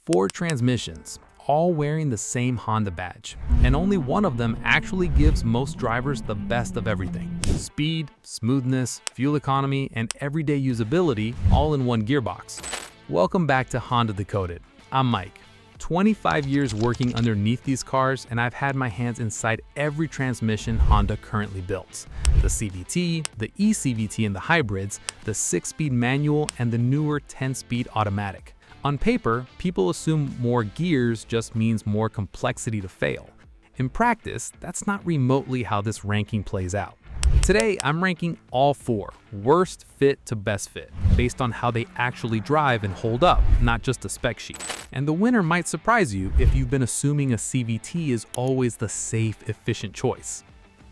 4 transmissions, all wearing the same Honda badge, and only one of them actually gives most drivers the best of everything. Speed, smoothness, fuel economy, and everyday usability all in one gearbox. Welcome back to Honda Decoded. I'm Mike. 25 years working underneath these cars, and I've had my hands inside every transmission Honda currently builds. The CVT, the eCVT and the hybrids, the 6-speed manual, and the newer 10-speed automatic. On paper, people assume more gears just means more complexity to fail. In practice, that's not remotely how this ranking plays out. Today, I'm ranking all 4, worst fit to best fit, based on how they actually drive and hold up, not just a spec sheet. And the winner might surprise you if you've been assuming a CVT is always the safe, efficient choice.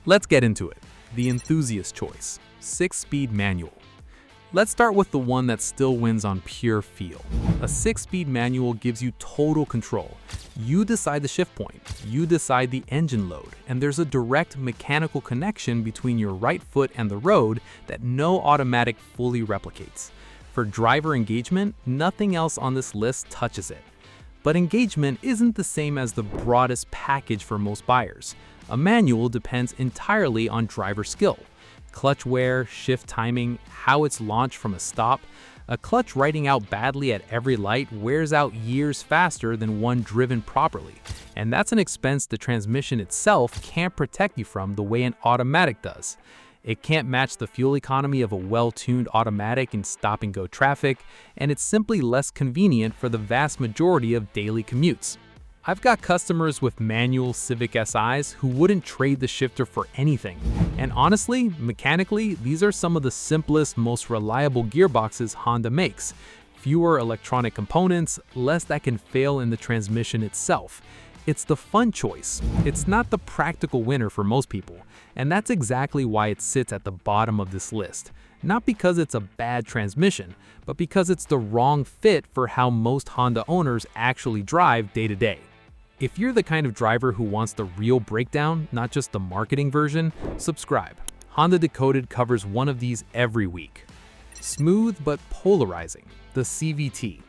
Let's get into it. The enthusiast choice, 6-speed manual. Let's start with the one that still wins on pure feel. A 6-speed manual gives you total control. You decide the shift point, you decide the engine load, and there's a direct mechanical connection between your right foot and the road that no automatic fully replicates. For driver engagement, nothing else on this list touches it. But engagement isn't the same as the broadest package for most buyers. A manual depends entirely on driver skill. Clutch wear, shift timing, how it's launched from a stop. A clutch riding out badly at every light wears out years faster than one driven properly. And that's an expense the transmission itself can't protect you from the way an automatic does. It can't match the fuel economy of a well-tuned automatic in stop-and-go traffic, and it's simply less convenient for the vast majority of daily commutes. I've got customers with manual Civic SIs who wouldn't trade the shifter for anything. And honestly, mechanically, these are some of the simplest, most reliable gearboxes Honda makes. Fewer electronic components, less that can fail in the transmission itself. It's the fun choice. It's not the practical winner for most people. And that's exactly why it sits at the bottom of this list. Not because it's a bad transmission, but because it's the wrong fit for how most Honda owners actually drive day to day. If you're the kind of driver who wants the real breakdown, not just the marketing version, subscribe. Honda Decoded covers one of these every week. Smooth but polarizing, the CVT.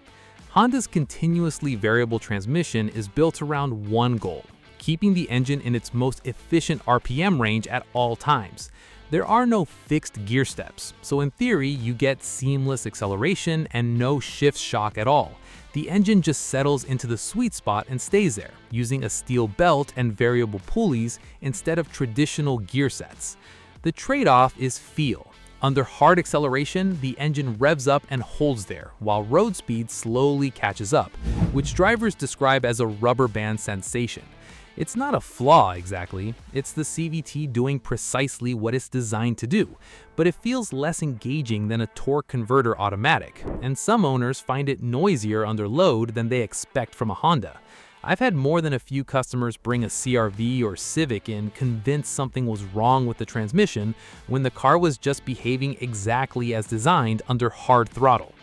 Honda's continuously variable transmission is built around one goal: keeping the engine in its most efficient RPM range at all times. There are no fixed gear steps, so in theory, you get seamless acceleration and no shift shock at all. The engine just settles into the sweet spot and stays there, using a steel belt and variable pulleys instead of traditional gear sets. The trade-off is feel. Under hard acceleration, the engine revs up and holds there, while road speed slowly catches up, which drivers describe as a rubber band sensation. It's not a flaw exactly, it's the CVT doing precisely what it's designed to do, but it feels less engaging than a torque converter automatic, and some owners find it noisier under load than they expect from a Honda. I've had more than a few customers bring a CR-V or Civic in convinced something was wrong with the transmission when the car was just behaving exactly as designed under hard throttle.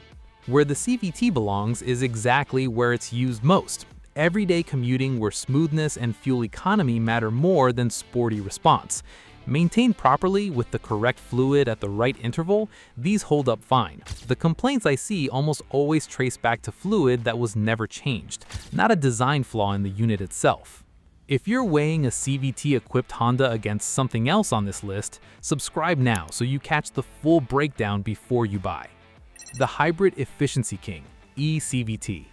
Where the CVT belongs is exactly where it's used most. Everyday commuting where smoothness and fuel economy matter more than sporty response. Maintained properly with the correct fluid at the right interval, these hold up fine. The complaints I see almost always trace back to fluid that was never changed, not a design flaw in the unit itself. If you're weighing a CVT-equipped Honda against something else on this list, subscribe now so you catch the full breakdown before you buy. The Hybrid Efficiency King, eCVT.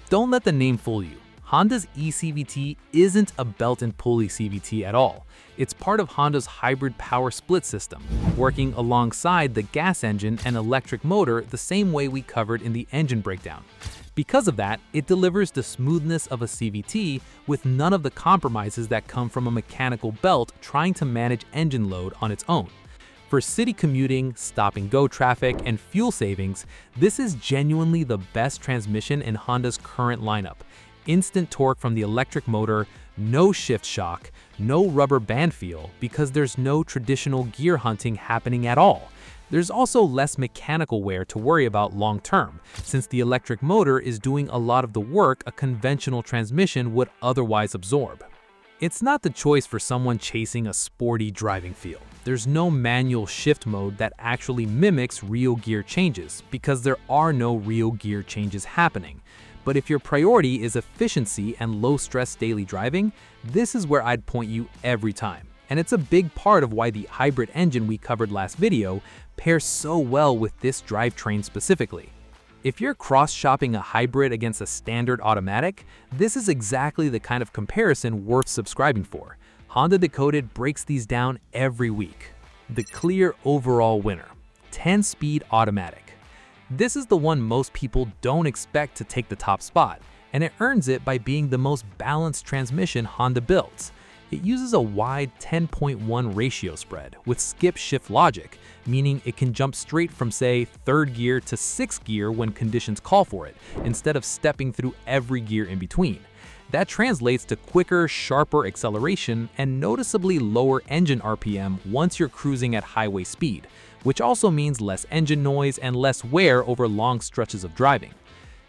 Don't let the name fool you. Honda's eCVT isn't a belt and pulley CVT at all. It's part of Honda's hybrid power split system, working alongside the gas engine and electric motor the same way we covered in the engine breakdown. Because of that, it delivers the smoothness of a CVT with none of the compromises that come from a mechanical belt trying to manage engine load on its own. For city commuting, stop-and-go traffic, and fuel savings, this is genuinely the best transmission in Honda's current lineup. Instant torque from the electric motor, no shift shock, no rubber band feel because there's no traditional gear hunting happening at all. There's also less mechanical wear to worry about long-term, since the electric motor is doing a lot of the work a conventional transmission would otherwise absorb. It's not the choice for someone chasing a sporty driving feel. There's no manual shift mode that actually mimics real gear changes because there are no real gear changes happening. But if your priority is efficiency and low-stress daily driving, this is where I'd point you every time. And it's a big part of why the hybrid engine we covered last video pairs so well with this drivetrain specifically. If you're cross-shopping a hybrid against a standard automatic, this is exactly the kind of comparison worth subscribing for. Honda Decoded breaks these down every week. The clear overall winner, 10-speed automatic. This is the one most people don't expect to take the top spot, and it earns it by being the most balanced transmission Honda builds. It uses a wide 10.1 ratio spread with skip-shift logic, meaning it can jump straight from, say, third gear to sixth gear when conditions call for it, instead of stepping through every gear in between. That translates to quicker, sharper acceleration and noticeably lower engine RPM once you're cruising at highway speed, which also means less engine noise and less wear over long stretches of driving.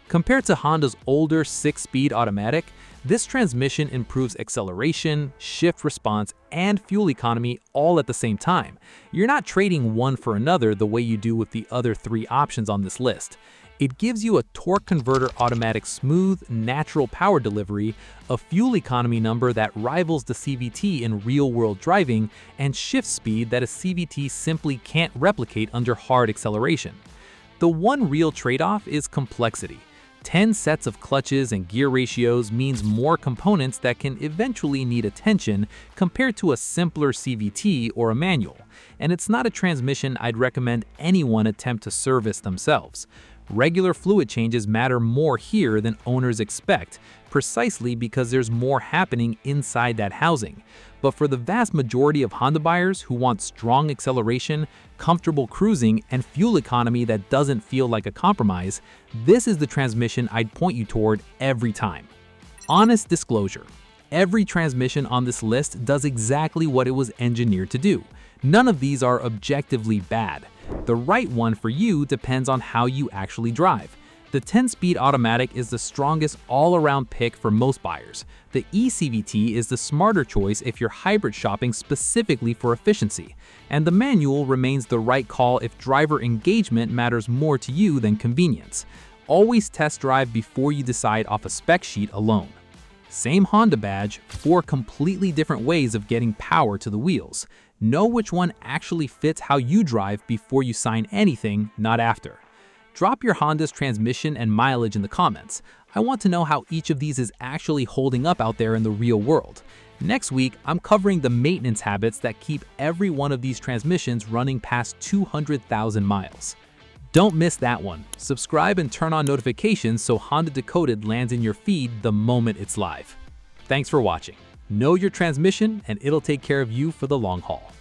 Compared to Honda's older 6-speed automatic, this transmission improves acceleration, shift response, and fuel economy all at the same time. You're not trading one for another the way you do with the other 3 options on this list. It gives you a torque converter automatic smooth, natural power delivery, a fuel economy number that rivals the CVT in real-world driving, and shift speed that a CVT simply can't replicate under hard acceleration. The one real trade-off is complexity. 10 sets of clutches and gear ratios means more components that can eventually need attention compared to a simpler CVT or a manual, and it's not a transmission I'd recommend anyone attempt to service themselves. Regular fluid changes matter more here than owners expect, precisely because there's more happening inside that housing. But for the vast majority of Honda buyers who want strong acceleration, comfortable cruising, and fuel economy that doesn't feel like a compromise, this is the transmission I'd point you toward every time. Honest disclosure: every transmission on this list does exactly what it was engineered to do. None of these are objectively bad. The right one for you depends on how you actually drive. The 10-speed automatic is the strongest all-around pick for most buyers. The eCVT is the smarter choice if you're hybrid shopping specifically for efficiency. And the manual remains the right call if driver engagement matters more to you than convenience. Always test drive before you decide off a spec sheet alone. Same Honda badge, 4 completely different ways of getting power to the wheels. Know which one actually fits how you drive before you sign anything, not after. Drop your Honda's transmission and mileage in the comments. I want to know how each of these is actually holding up out there in the real world. Next week, I'm covering the maintenance habits that keep every one of these transmissions running past 200,000 miles. Don't miss that one. Subscribe and turn on notifications so Honda Decoded lands in your feed the moment it's live. Thanks for watching. Know your transmission and it'll take care of you for the long haul.